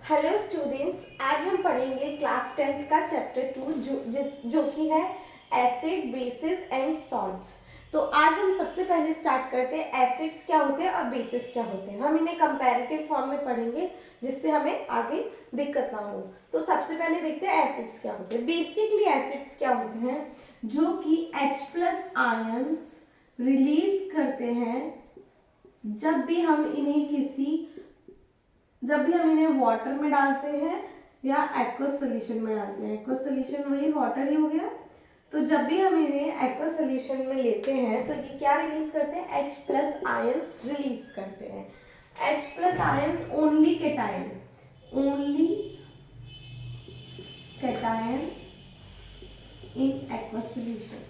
Hello students, आज हम पढ़ेंगे क्लास 10th का चैप्टर 2 जो कि है एसिड, बेसिस एंड सॉल्ट्स। तो आज हम सबसे पहले स्टार्ट करते हैं एसिड्स क्या होते हैं और बेसिस क्या होते हैं। हम इन्हें कंपैरेटिव फॉर्म में पढ़ेंगे जिससे हमें आगे दिक्कत ना हो। तो सबसे पहले देखते हैं एसिड्स क्या होते हैं। बेसिकली एसिड्स क्या होते हैं, जो कि H+ आयंस रिलीज करते हैं जब भी हम इन्हें वाटर में डालते हैं या एक्वस सोल्यूशन में डालते हैं। एक्वस सोल्यूशन वही वाटर ही हो गया। तो जब भी हम इन्हें एक्वस सोल्यूशन में लेते हैं तो ये क्या रिलीज करते हैं, H+ आयंस रिलीज करते हैं। H+ ions only cation in aqueous solution.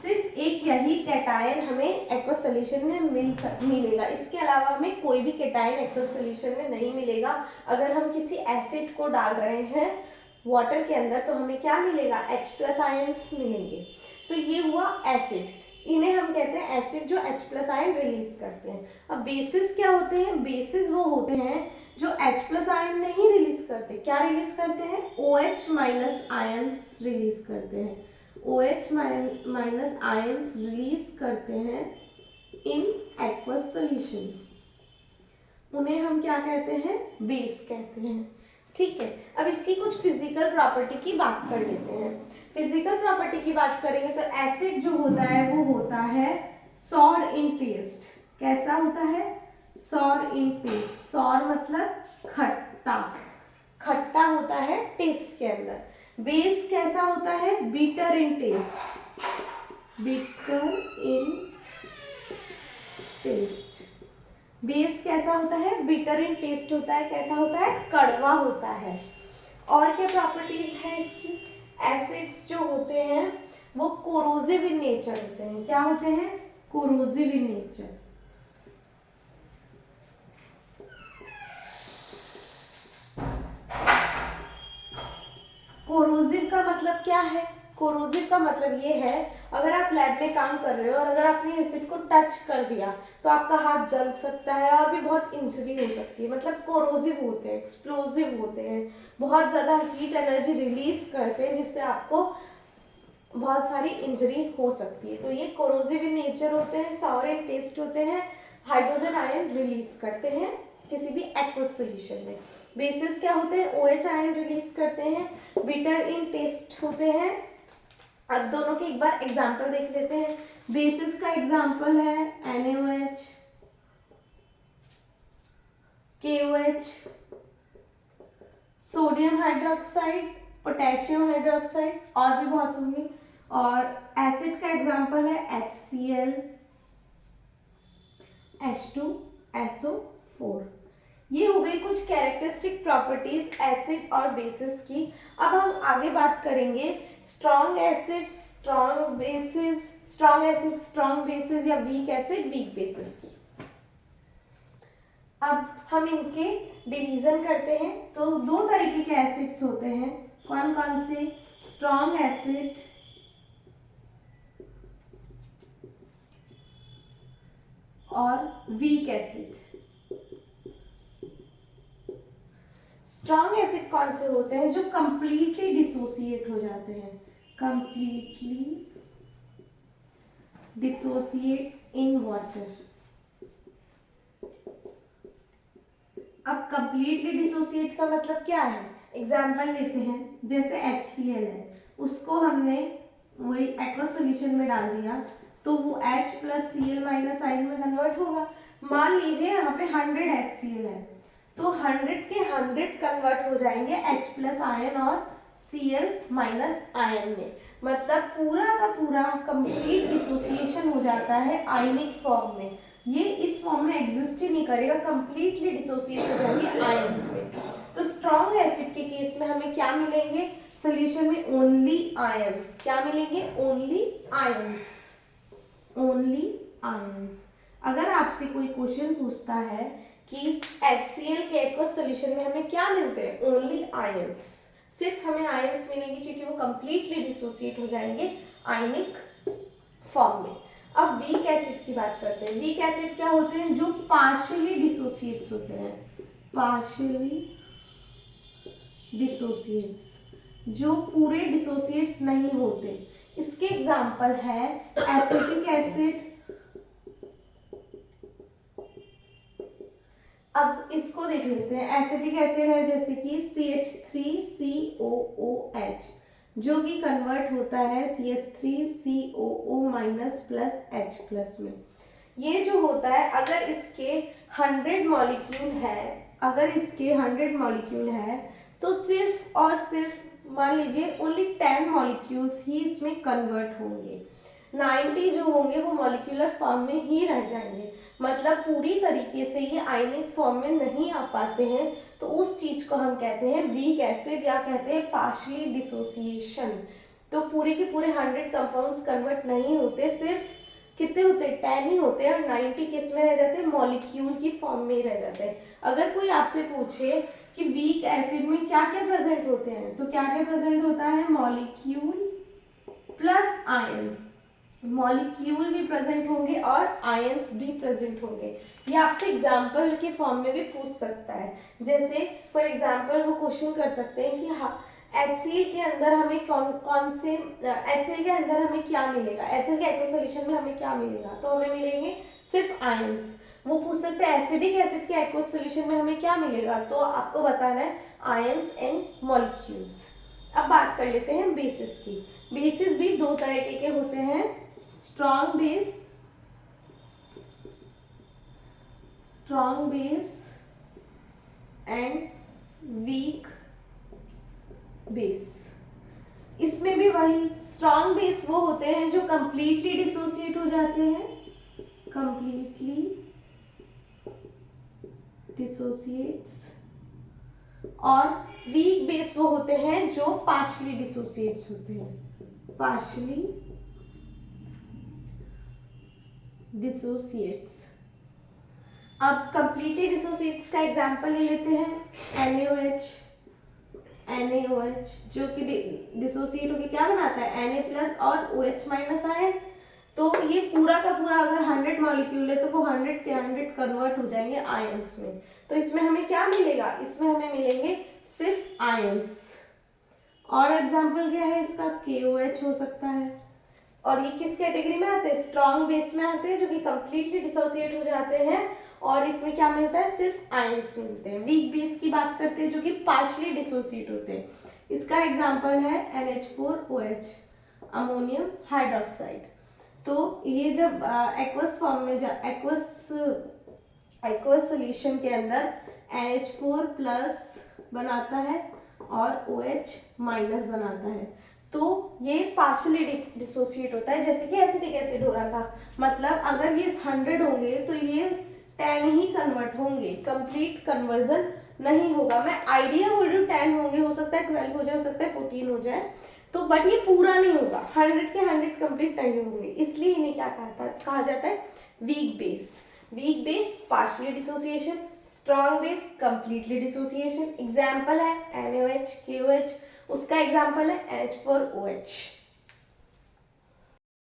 सिर्फ एक यही कैटायन हमें एक्वस सोल्यूशन में मिलेगा। इसके अलावा हमें कोई भी कैटायन एक्वस सोल्यूशन में नहीं मिलेगा। अगर हम किसी एसिड को डाल रहे हैं वाटर के अंदर तो हमें क्या मिलेगा, H+ आयंस मिलेंगे। तो ये हुआ एसिड, इन्हें हम कहते हैं एसिड जो H+ आयन रिलीज करते हैं। अब बेसिस क्या होते हैं, बेसिस वो होते हैं जो H+ आयन नहीं रिलीज करते। क्या रिलीज करते हैं, OH- आयंस रिलीज करते हैं। OH- आयंस रिलीज करते हैं इन एक्वस सोल्यूशन। उन्हें हम क्या कहते हैं, बेस कहते हैं। ठीक है, अब इसकी कुछ फिजिकल प्रॉपर्टी की बात कर लेते हैं। फिजिकल प्रॉपर्टी की बात करेंगे तो एसिड जो होता है वो होता है सॉर इन टेस्ट। कैसा होता है, सॉर इन टेस्ट। सॉर मतलब खट्टा, खट्टा होता है टेस्ट के अंदर। बेस कैसा होता है, बीटर इन टेस्ट, बीटर इन टेस्ट। बेस कैसा होता है, बिटर इन टेस्ट होता है। कैसा होता है, कड़वा होता है। और क्या प्रॉपर्टीज है इसकी, एसिड्स जो होते हैं वो कोरोसिव इन नेचर होते हैं। क्या होते हैं, कोरोसिव इन नेचर। कोरोसिव का मतलब क्या है, कोरोसिव का मतलब ये है, अगर आप लैब में काम कर रहे हो और अगर आपने एसिड को टच कर दिया तो आपका हाथ जल सकता है और भी बहुत इंजरी हो सकती है। मतलब कोरोसिव होते हैं, एक्सप्लोसिव होते हैं, बहुत ज़्यादा हीट एनर्जी रिलीज करते हैं जिससे आपको बहुत सारी इंजरी हो सकती है। तो ये कोरोसिव इन नेचर होते हैं, सॉर इन टेस्ट होते हैं, हाइड्रोजन आयन रिलीज करते हैं किसी भी एक्वस सॉल्यूशन में। बेसिस क्या होते हैं, OH आयन रिलीज करते हैं, बिटर इन टेस्ट होते हैं। अब दोनों के एक बार एग्जाम्पल देख लेते हैं। बेसिस का एग्जाम्पल है NaOH, KOH, sodium hydroxide, potassium hydroxide, और भी बहुत होंगे। और एसिड का एग्जाम्पल है HCl, H2SO4। ये हो गई कुछ कैरेक्टरिस्टिक प्रॉपर्टीज एसिड और बेसिस की। अब हम आगे बात करेंगे strong acid, strong bases, strong acid, strong bases या वीक एसिड, वीक बेसिस की। अब हम इनके डिवीजन करते हैं। तो दो तरीके के एसिड्स होते हैं, कौन कौन से, स्ट्रॉन्ग एसिड और वीक एसिड। स्ट्रॉन्ग एसिड कौन से होते हैं, जो कंप्लीटली डिसोसिएट हो जाते हैं, कंप्लीटली डिसोसिएट्स इन वाटर। अब कंप्लीटली डिसोसिएट का मतलब क्या है, एग्जाम्पल लेते हैं। जैसे HCl है, उसको हमने वही एक्वस सॉल्यूशन में डाल दिया तो वो H+Cl- आयन में कन्वर्ट होगा। मान लीजिए यहाँ पे 100 HCl है तो 100 के 100 कन्वर्ट हो जाएंगे H+ आयन और Cl- आयन में। मतलब पूरा का पूरा कंप्लीट डिसोसिएशन हो जाता है आयनिक फॉर्म में। ये इस फॉर्म में एग्जिस्ट ही नहीं करेगा, कंप्लीटली डिसोसिएट हो जाएंगे आयंस में। तो स्ट्रॉन्ग एसिड के केस में हमें क्या मिलेंगे, सोल्यूशन में ओनली आयंस। क्या मिलेंगे, ओनली आयंस, ओनली आयंस। अगर आपसे कोई क्वेश्चन पूछता है कि HCl के एक्वस सोल्यूशन में हमें क्या मिलते हैं, ओनली आयंस, सिर्फ हमें आयंस मिलेंगे क्योंकि वो कंप्लीटली डिसोसिएट हो जाएंगे आयनिक फॉर्म में। अब वीक एसिड की बात करते हैं। वीक एसिड क्या होते हैं? जो पार्शियली डिसोसिएट्स होते हैं, पार्शियली डिसोसिएट्स, जो पूरे डिसोसिएट्स नहीं होते। इसके एग्जाम्पल है एसिटिक एसिड। अब इसको देख लेते हैं। एसिटिक एसिड है जैसे कि CH3COOH, जो कि कन्वर्ट होता है CH3COO minus plus H plus में। ये जो होता है, अगर इसके 100 मॉलिक्यूल है, अगर इसके 100 मॉलिक्यूल है तो सिर्फ और सिर्फ मान लीजिए ओनली 10 मॉलिक्यूल्स ही इसमें कन्वर्ट होंगे। 90 जो होंगे वो मॉलिक्यूलर फॉर्म में ही रह जाएंगे, मतलब पूरी तरीके से ये आयनिक फॉर्म में नहीं आ पाते हैं। तो उस चीज को हम कहते हैं वीक एसिड या कहते हैं पार्शियली डिसोसिएशन। तो पूरे के पूरे 100 कंपाउंड्स कन्वर्ट नहीं होते, सिर्फ कितने होते हैं? 10 ही होते हैं, और 90 किस में रह जाते हैं? मॉलिक्यूल की फॉर्म में ही रह जाते हैं। अगर कोई आपसे पूछे कि वीक एसिड में क्या क्या प्रेजेंट होते हैं, तो क्या क्या प्रेजेंट होता है? मॉलिक्यूल प्लस आयंस, मॉलिक्यूल भी प्रेजेंट होंगे और आयंस भी प्रेजेंट होंगे। ये आपसे एग्जाम्पल के फॉर्म में भी पूछ सकता है। जैसे फॉर एग्जाम्पल वो क्वेश्चन कर सकते हैं कि हाँ, HCl के अंदर हमें कौन से HCl के अंदर हमें क्या मिलेगा, HCl के एक्वा सॉल्यूशन में हमें क्या मिलेगा? तो हमें मिलेंगे सिर्फ आयंस। वो पूछ सकते हैं एसिडिक एसिड के एक्वा सॉल्यूशन में हमें क्या मिलेगा? तो आपको बताना है आयंस एंड मॉलिक्यूल्स। अब बात कर लेते हैं बेसिस की। बेसिस भी दो तरीके के होते हैं, strong base and weak base. इसमें भी वही, स्ट्रॉन्ग बेस वो होते हैं जो कंप्लीटली डिसोसिएट हो जाते हैं, कंप्लीटली डिसोसिएट्स, और वीक बेस वो होते हैं जो पार्शियली डिसोसिएट्स होते हैं, पार्शियली डिसोसिएट्स। अब कंप्लीटली डिसोसिएट्स का एग्जांपल ले लेते हैं NaOH, जो कि डिसोसिएट होकर क्या बनाता है? Na प्लस और OH माइनस आयन। तो ये पूरा का पूरा अगर 100 मॉलिक्यूल है तो वो 100 के 100 कन्वर्ट हो जाएंगे आयंस में। तो इसमें हमें क्या मिलेगा? इसमें हमें मिलेंगे सिर्फ आयंस। और एग्जांपल क्या है इसका? KOH हो सकता है। और ये किस कैटेगरी में आते हैं? स्ट्रॉन्ग बेस में आते हैं, जो कि कंप्लीटली डिसोसिएट हो जाते हैं, और इसमें क्या मिलता है? सिर्फ आयंस मिलते हैं। वीक बेस की बात करते हैं जो कि पार्शियली डिसोसिएट होते हैं। इसका एग्जांपल है NH4OH, अमोनियम हाइड्रोक्साइड। तो ये जब एक्वस फॉर्म में एक्वस सॉल्यूशन के अंदर NH4 प्लस बनाता है और OH माइनस बनाता है, तो ये पार्शियली डिसोसिएट होता है, जैसे कि एसिटिक एसिड हो रहा था। मतलब अगर ये 100 होंगे तो ये 10 ही कन्वर्ट होंगे, कंप्लीट कन्वर्जन नहीं होगा। मैं आइडिया बोल रही हूँ, 10 होंगे, हो सकता है 12 हो जाए, हो सकता है 14 हो जाए, तो बट ये पूरा नहीं होगा, 100 के 100 कंप्लीट नहीं होंगे। इसलिए इन्हें क्या कहा जाता है? Weak base. Weak base partially dissociation, strong base completely dissociation. Example है NaOH, KOH, उसका एग्जाम्पल है NH4OH।